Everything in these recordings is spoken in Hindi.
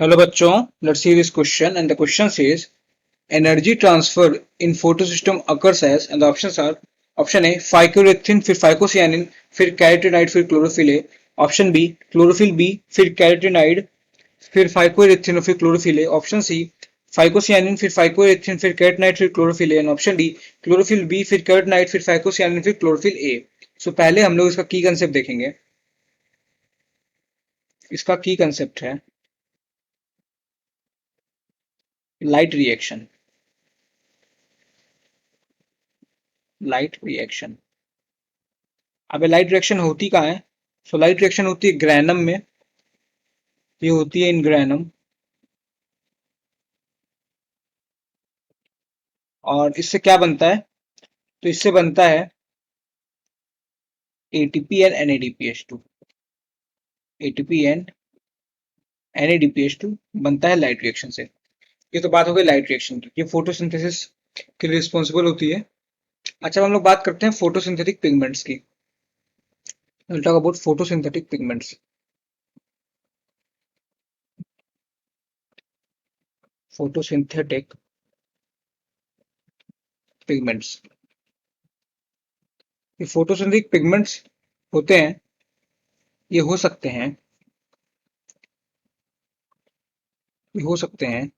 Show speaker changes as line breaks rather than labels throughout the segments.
Hello bachon, let's see this question and the question says energy transfer in photosystem occurs as and the options are option A phycoerythrin फिर phycocyanin फिर carotenoid फिर chlorophyll A option B chlorophyll B फिर carotenoid फिर phycoerythrin और फिर chlorophyll A option C phycocyanin फिर phycoerythrin फिर carotenoid फिर chlorophyll A and option D chlorophyll B फिर carotenoid फिर phycocyanin फिर chlorophyll A। सो पहले हम लोग इसका की कंसेप्ट देखेंगे। इसका की कंसेप्ट है लाइट रिएक्शन। लाइट रिएक्शन, अबे लाइट रिएक्शन होती कहाँ है? सो लाइट रिएक्शन होती है ग्रैनम में। ये होती है इन ग्रैनम और इससे क्या बनता है? तो इससे बनता है ATP and NADPH2। ATP and NADPH2 बनता है लाइट रिएक्शन से। ये तो बात हो गई लाइट रिएक्शन की, ये फोटोसिंथेसिस के लिए रिस्पॉन्सिबल होती है। अच्छा, हम लोग बात करते हैं फोटोसिंथेटिक पिगमेंट्स की। Will talk about photosynthetic pigments. Photosynthetic pigments, ये फोटोसिंथेटिक पिगमेंट्स होते हैं, ये हो सकते हैं, ये हो सकते हैं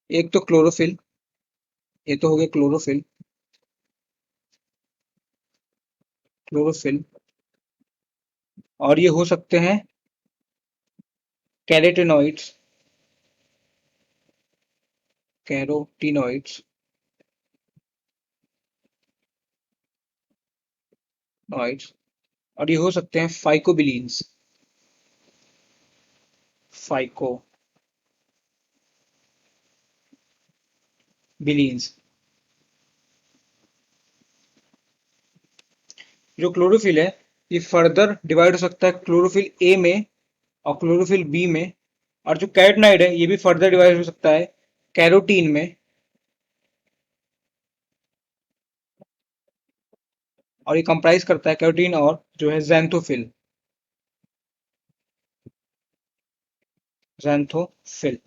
एक तो क्लोरोफिल, ये तो हो गया क्लोरोफिल। क्लोरोफिल और ये हो सकते हैं कैरोटेनॉइड्स। कैरोटीनॉइड्स नॉइड्स और ये हो सकते हैं फाइकोबिलीन्स। फाइकोबिलीन्स। जो क्लोरोफिल है ये फर्दर डिवाइड हो सकता है क्लोरोफिल ए में और क्लोरोफिल बी में। और जो कैरोटीनॉइड है ये भी फर्दर डिवाइड हो सकता है कैरोटीन में। और ये कंप्राइज करता है कैरोटीन और जो है ज़ैंथोफिल। ज़ैंथोफिल।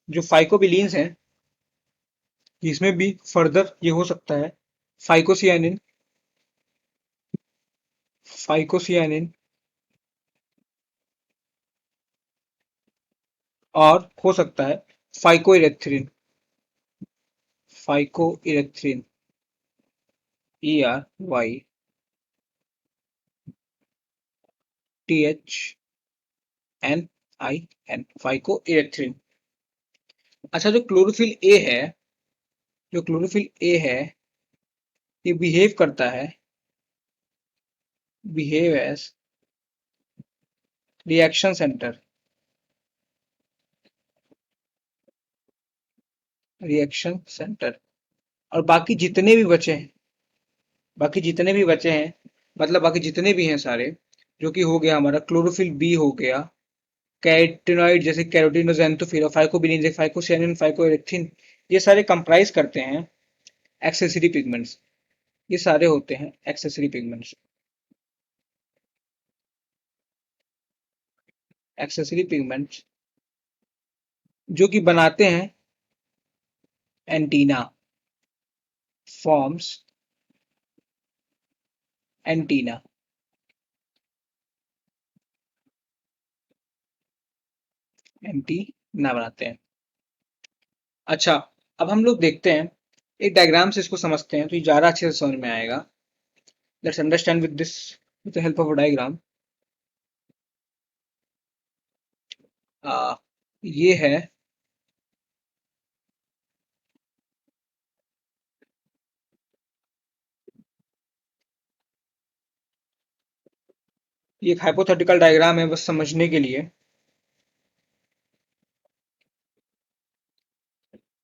जो फाइकोबिलीन्स हैं इसमें भी फर्दर ये हो सकता है फाइकोसियानिन। फाइकोसियानिन और हो सकता है फाइकोइरेथ्रिन। फाइकोइरेथ्रिन ERYTHNIN फाइकोइरेथ्रिन। अच्छा, जो क्लोरोफिल ए है, जो क्लोरोफिल ए है ये बिहेव करता है, behave as reaction centre. Reaction centre और बाकी जितने भी बचे हैं, बाकी जितने भी बचे हैं मतलब बाकी जितने भी हैं सारे, जो कि हो गया हमारा क्लोरोफिल बी हो गया, कैरोटीनॉइड जैसे कैरोटीन, ज़ैंथोफिल और फाइकोबिलीन जैसे फाइकोसियानिन, फाइकोइरेक्थिन, ये सारे कंप्राइज करते हैं एक्सेसरी पिगमेंट्स। ये सारे होते हैं एक्सेसरी पिगमेंट्स। एक्सेसरी पिगमेंट्स जो कि बनाते हैं एंटीना। Forms antenna. एंटीना बनाते हैं। अच्छा, अब हम लोग देखते हैं एक डायग्राम से इसको समझते हैं तो ये ज़्यादा अच्छे से समझ में आएगा। Let's understand with this with the help of a diagram. ये है, ये एक हाइपोथेटिकल डायग्राम है बस समझने के लिए।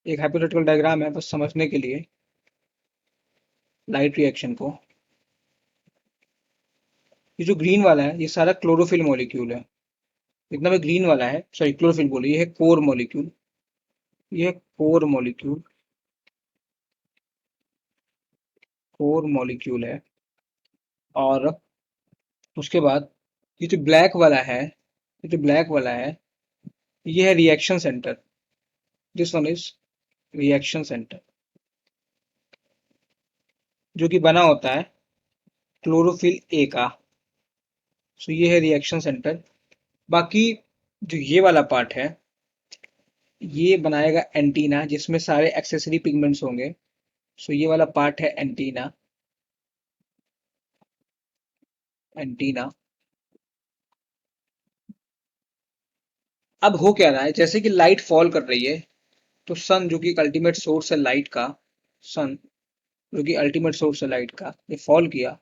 एक हाइपोथेटिकल डायग्राम है बस समझने के लिए लाइट रिएक्शन को। ये जो ग्रीन वाला है ये सारा क्लोरोफिल मॉलिक्यूल है। जितना भी ग्रीन वाला है, सॉरी क्लोरोफिल बोले, ये है कोर मॉलिक्यूल। ये है कोर मॉलिक्यूल। कोर मॉलिक्यूल है और उसके बाद ये जो ब्लैक वाला है, ये जो ब्लैक वाला है, ये है reaction centre. This one is reaction centre, जो कि बना होता है क्लोरोफिल ए का। सो ये है रिएक्शन सेंटर। बाकी जो ये वाला पार्ट है, ये बनाएगा एंटीना, जिसमें सारे एक्सेसरी पिगमेंट्स होंगे। सो ये वाला पार्ट है एंटीना। एंटीना। अब हो क्या रहा है, जैसे कि लाइट फॉल कर रही है, तो सन जो कि अल्टीमेट सोर्स है लाइट का, सन जो कि अल्टीमेट सोर्स है लाइट का, ये फॉल किया।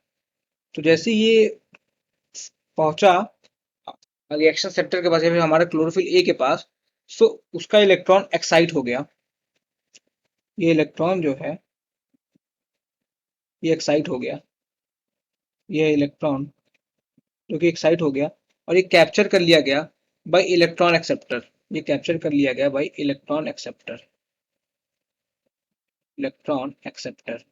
तो जैसे ये पहुंचा रिएक्शन सेक्टर के पास, या फिर हमारे क्लोरोफिल ए के पास, सो उसका इलेक्ट्रॉन एक्साइट हो गया। ये इलेक्ट्रॉन जो है, ये एक्साइट हो गया। ये इलेक्ट्रॉन जो कि एक्साइट हो गया, और ये कैप्चर कर लिया गया बाय इलेक्ट्रॉन एक्सेप्टर। ये कैप्चर कर लिया गया bye electron acceptor. Electron acceptor,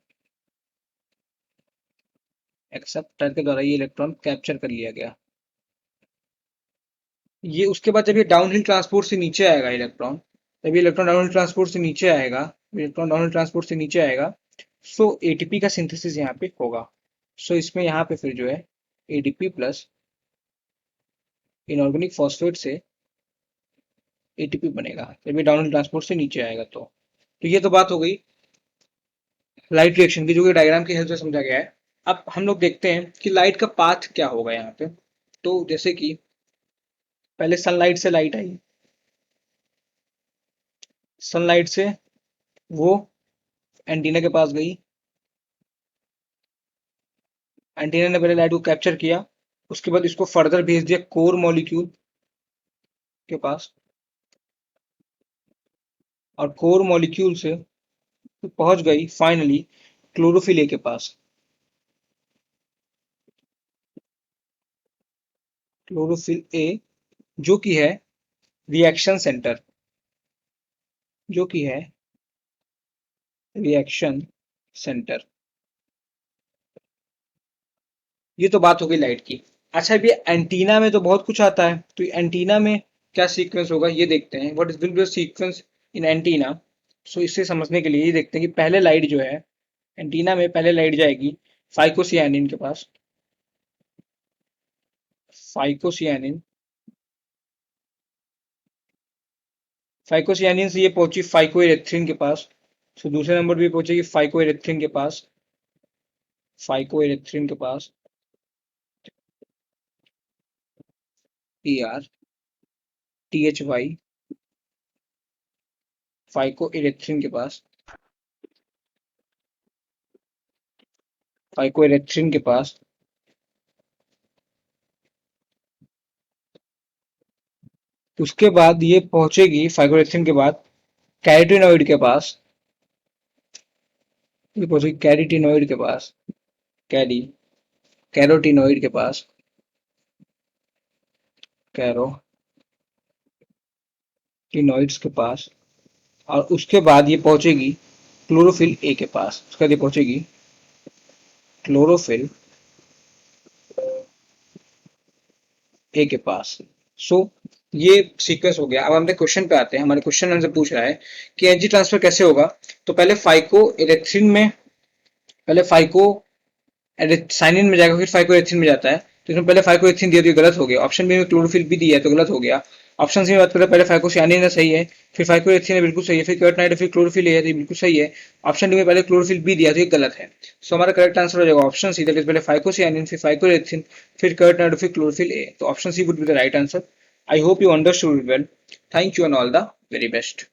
acceptor के द्वारा ये इलेक्ट्रॉन कैप्चर कर लिया गया। ये उसके बाद जब ये डाउनहिल ट्रांसपोर्ट से नीचे आएगा इलेक्ट्रॉन, जब ये इलेक्ट्रॉन डाउनहिल ट्रांसपोर्ट से नीचे आएगा, इलेक्ट्रॉन डाउनहिल ट्रांसपोर्ट से नीचे आएगा, सो एटीपी का सिंथेसिस यहाँ पे होगा। सो इसमें यहाँ पे फिर जो है एडीपी प्लस इनऑर्गेनिक फॉस्फेट से एटीपी बनेगा, जब ये डाउनहिल ट्रांसपोर्ट से नीचे आएगा। तो ये तो बात हो गई लाइट रिएक्शन की, जो कि डायग्राम की हेल्प से समझा गया है। अब हम लोग देखते हैं कि लाइट का पाथ क्या होगा यहाँ पे। तो जैसे कि पहले सनलाइट से लाइट आई, सनलाइट से वो एंटीना के पास गई, एंटीना ने पहले लाइट को कैप्चर किया, उसके बाद इसको फर्दर भेज दिया कोर मॉलिक्यूल के पास, और कोर मॉलिक्यूल से पहुंच गई फाइनली क्लोरोफिल ए के पास। क्लोरोफिल ए जो कि है रिएक्शन सेंटर, जो कि है रिएक्शन सेंटर। ये तो बात हो गई लाइट की। अच्छा, अब ये एंटीना में तो बहुत कुछ आता है, तो एंटीना में क्या सीक्वेंस होगा ये देखते हैं। What is will be the sequence in antenna. So इससे समझने के लिए ये देखते हैं कि पहले लाइट जो है एंटीना में, पहले लाइट जाएगी फाइकोसियानिन के पास। फाइकोसियानिन, फाइकोसियानिन से ये पहुंची फाइकोइरेथ्रिन के पास। सो दूसरे नंबर पे पहुंचेगी फाइकोइरेथ्रिन के पास, फाइकोइरेथ्रिन के पास ER THY, फाइकोइरेथ्रिन के पास, फाइकोइरेथ्रिन के पास। उसके बाद ये पहुंचेगी फाइकोइरेथ्रिन के बाद कैरोटीनॉइड के पास। ये पहुंचेगी कैरोटीनॉइड के पास, कैरोटीनॉइड के पास, कैरोटीनॉइड्स के पास। और उसके बाद ये पहुंचेगी क्लोरोफिल ए के पास। उसके बाद ये पहुंचेगी क्लोरोफिल ए के पास। सो ये सीक्वेंस हो गया। अब हम क्वेश्चन पे आते हैं। हमारे क्वेश्चन हमसे पूछ रहा है कि एनर्जी ट्रांसफर कैसे होगा। तो पहले फाइको इलेक्ट्रिन में, पहले फाइको साइनिन में जाएगा, फिर फाइकोएथिन में जाता है। तो इसमें पहले फाइकोएथिन दिया तो ये गलत हो गया। ऑप्शन बी में क्लोरोफिल भी दिया है तो गलत हो गया। ऑप्शन सी में बात करें, पहले फाइकोसियानिन है सही है, फिर फाइकोएथिन है बिल्कुल सही है, फिर कर्टनाइट है, फिर क्लोरोफिल है तो ये बिल्कुल सही है। ऑप्शन डी में पहले क्लोरोफिल भी दिया तो ये गलत है। सो हमारा करेक्ट आंसर हो जाएगा ऑप्शन सी, दैट इज पहले फाइकोसियानिन, फिर फाइकोएथिन, फिर कर्टनाइट, फिर क्लोरोफिल ए। तो option C would be the right answer. I hope you understood well. Thank you and all the very best.